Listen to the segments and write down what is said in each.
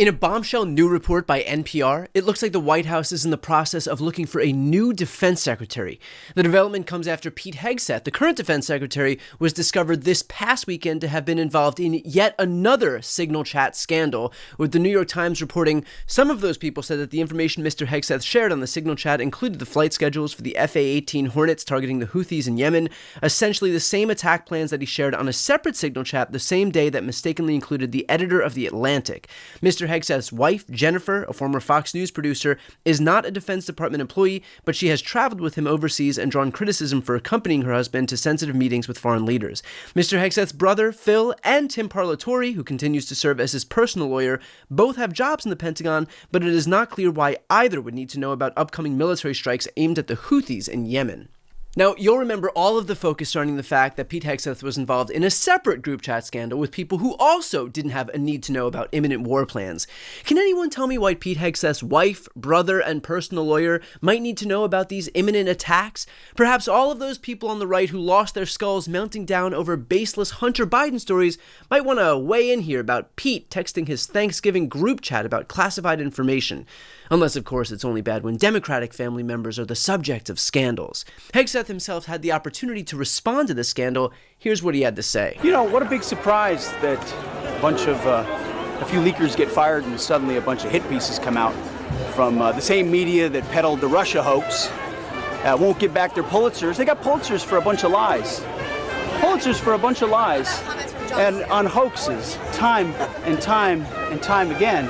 In a Bombshell new report by NPR, it looks like the White House is in the process of looking for a new defense secretary. The development comes after Pete Hegseth, the current defense secretary, was discovered this past weekend to have been involved in yet another Signal chat scandal, with the New York Times reporting some of those people said that the information Mr. Hegseth shared on the Signal chat included the flight schedules for the FA-18 Hornets targeting the Houthis in Yemen, essentially the same attack plans that he shared on a separate Signal chat the same day that mistakenly included the editor of The Atlantic. Mr. Hegseth's wife, Jennifer, a former Fox News producer, is not a Defense Department employee, but she has traveled with him overseas and drawn criticism for accompanying her husband to sensitive meetings with foreign leaders. Mr. Hegseth's brother, Phil, and Tim Parlatore, who continues to serve as his personal lawyer, both have jobs in the Pentagon, but it is not clear why either would need to know about upcoming military strikes aimed at the Houthis in Yemen. Now, you'll remember all of the focus surrounding the fact that Pete Hegseth was involved in a separate group chat scandal with people who also didn't have a need to know about imminent war plans. Can anyone tell me why Pete Hegseth's wife, brother, and personal lawyer might need to know about these imminent attacks? Perhaps all of those people on the right who lost their skulls melting down over baseless Hunter Biden stories might want to weigh in here about Pete texting his Thanksgiving group chat about classified information. Unless, of course, it's only bad when Democratic family members are the subject of scandals. Hegseth himself had the opportunity to respond to the scandal. Here's what he had to say. You know, what a big surprise that a few leakers get fired and suddenly a bunch of hit pieces come out from the same media that peddled the Russia hoax. Won't give back their Pulitzers. They got Pulitzers for a bunch of lies. Pulitzers for a bunch of lies. And on hoaxes, time and time and time again.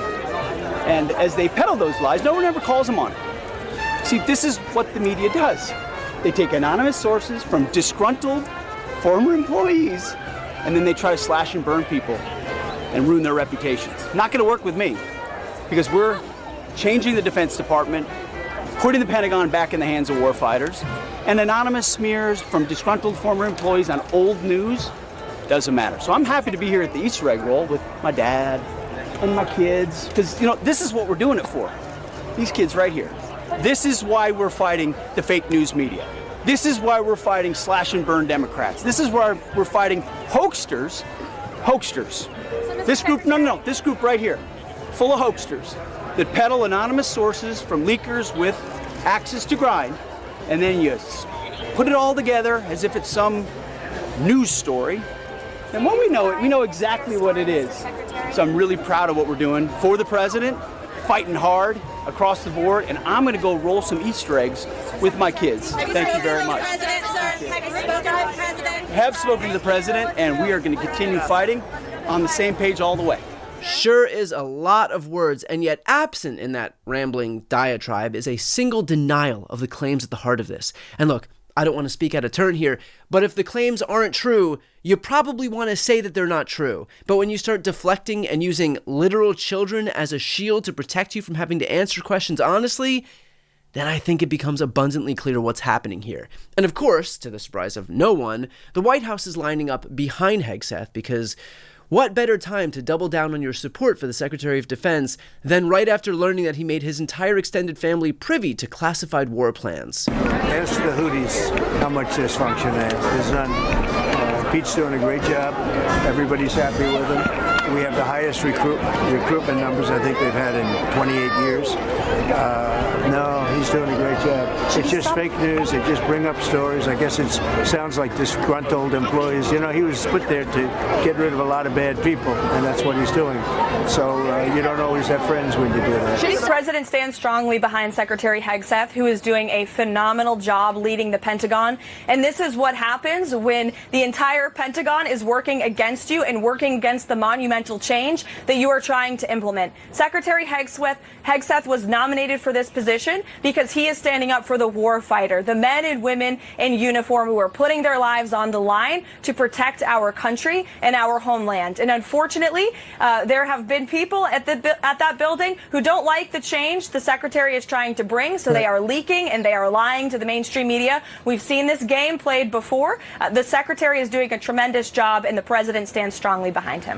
And as they peddle those lies, no one ever calls them on it. See, this is what the media does. They take anonymous sources from disgruntled former employees, and then they try to slash and burn people and ruin their reputations. Not going to work with me, because we're changing the Defense Department, putting the Pentagon back in the hands of warfighters, and anonymous smears from disgruntled former employees on old news doesn't matter. So I'm happy to be here at the Easter egg roll with my dad and my kids, because, you know, this is what we're doing it for. These kids right here. This is why we're fighting the fake news media. This is why we're fighting slash and burn Democrats. This is why we're fighting hoaxsters. This group, this group right here, full of hoaxsters that peddle anonymous sources from leakers with axes to grind, and then you put it all together as if it's some news story. And when we know it, we know exactly what it is. So I'm really proud of what we're doing for the president, fighting hard across the board, and I'm going to go roll some Easter eggs with my kids. Thank you very much. Have spoken to the president, and we are going to continue fighting on the same page all the way. Sure is a lot of words, and yet absent in that rambling diatribe is a single denial of the claims at the heart of this. And look, I don't want to speak out of turn here, but if the claims aren't true, you probably want to say that they're not true. But when you start deflecting and using literal children as a shield to protect you from having to answer questions honestly, then I think it becomes abundantly clear what's happening here. And of course, to the surprise of no one, the White House is lining up behind Hegseth because what better time to double down on your support for the Secretary of Defense than right after learning that he made his entire extended family privy to classified war plans? Ask the Houthis how much dysfunction there's none. Pete's doing a great job. Everybody's happy with him. We have the highest recruitment numbers I think they've had in 28 years. No, he's doing a great job. It's just fake news. They just bring up stories. I guess it sounds like disgruntled employees. You know, he was put there to get rid of a lot of bad people, and that's what he's doing. So you don't always have friends when you do that. The president stands strongly behind Secretary Hegseth, who is doing a phenomenal job leading the Pentagon. And this is what happens when the entire Pentagon is working against you and working against the monumental change that you are trying to implement. Secretary Hegseth was nominated for this position because he is standing up for the war fighter, the men and women in uniform who are putting their lives on the line to protect our country and our homeland. And unfortunately, there have been people at that building who don't like the change the secretary is trying to bring, so they are leaking and they are lying to the mainstream media. We've seen this game played before. The secretary is doing a tremendous job, and the president stands strongly behind him.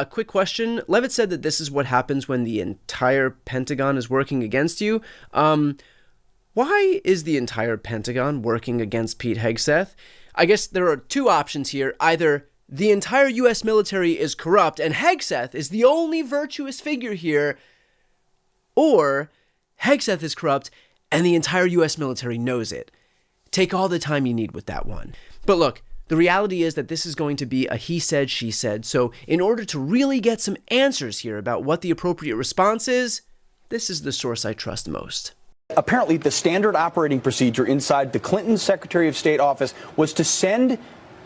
Quick question. Levitt said that this is what happens when the entire Pentagon is working against you. Why is the entire Pentagon working against Pete Hegseth? I guess there are two options here. Either the entire US military is corrupt and Hegseth is the only virtuous figure here, or Hegseth is corrupt and the entire US military knows it. Take all the time you need with that one. But look, the reality is that this is going to be a he said, she said, so in order to really get some answers here about what the appropriate response is, this is the source I trust most. Apparently, the standard operating procedure inside the Clinton Secretary of State office was to send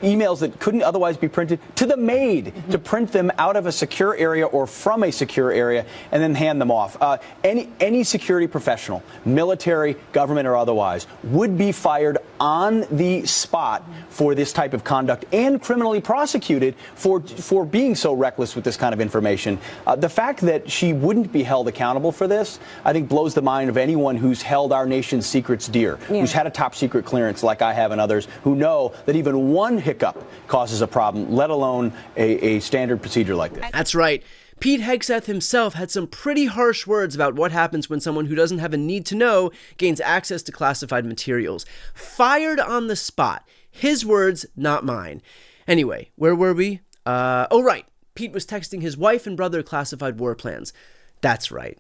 emails that couldn't otherwise be printed to the maid to print them out of a secure area or from a secure area and then hand them off. Any security professional, military, government, or otherwise, would be fired on the spot for this type of conduct and criminally prosecuted for being so reckless with this kind of information. The fact that she wouldn't be held accountable for this, I think, blows the mind of anyone who's held our nation's secrets dear, who's had a top secret clearance like I have and others, who know that even one hiccup causes a problem, let alone a standard procedure like this. That's right. Pete Hegseth himself had some pretty harsh words about what happens when someone who doesn't have a need to know gains access to classified materials. Fired on the spot. His words, not mine. Anyway, where were we? Oh, right. Pete was texting his wife and brother classified war plans. That's right.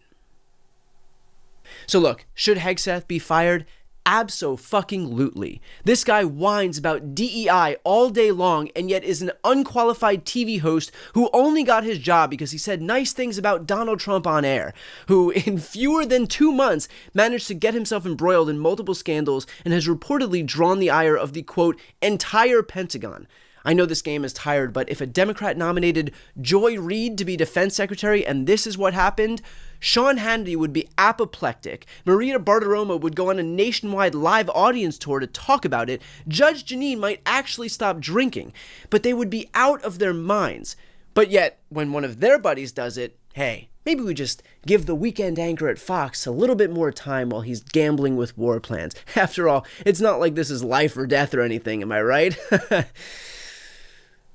So look, should Hegseth be fired? Abso-fucking-lutely. This guy whines about DEI all day long and yet is an unqualified TV host who only got his job because he said nice things about Donald Trump on air, who in fewer than 2 months managed to get himself embroiled in multiple scandals and has reportedly drawn the ire of the, quote, entire Pentagon. I know this game is tired, but if a Democrat nominated Joy Reid to be defense secretary and this is what happened, Sean Hannity would be apoplectic, Maria Bartiromo would go on a nationwide live audience tour to talk about it, Judge Jeanine might actually stop drinking, but they would be out of their minds. But yet, when one of their buddies does it, hey, maybe we just give the weekend anchor at Fox a little bit more time while he's gambling with war plans. After all, it's not like this is life or death or anything, am I right?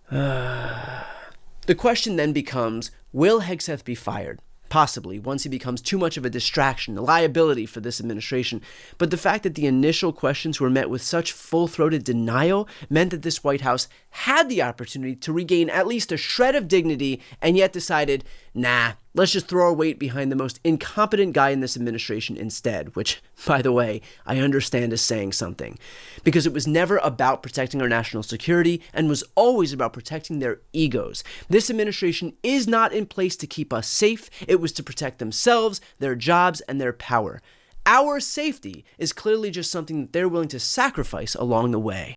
The question then becomes, will Hegseth be fired? Possibly, once he becomes too much of a distraction, a liability for this administration. But the fact that the initial questions were met with such full-throated denial meant that this White House had the opportunity to regain at least a shred of dignity and yet decided, nah, let's just throw our weight behind the most incompetent guy in this administration instead, which, by the way, I understand is saying something. Because it was never about protecting our national security and was always about protecting their egos. This administration is not in place to keep us safe. It was to protect themselves, their jobs, and their power. Our safety is clearly just something that they're willing to sacrifice along the way.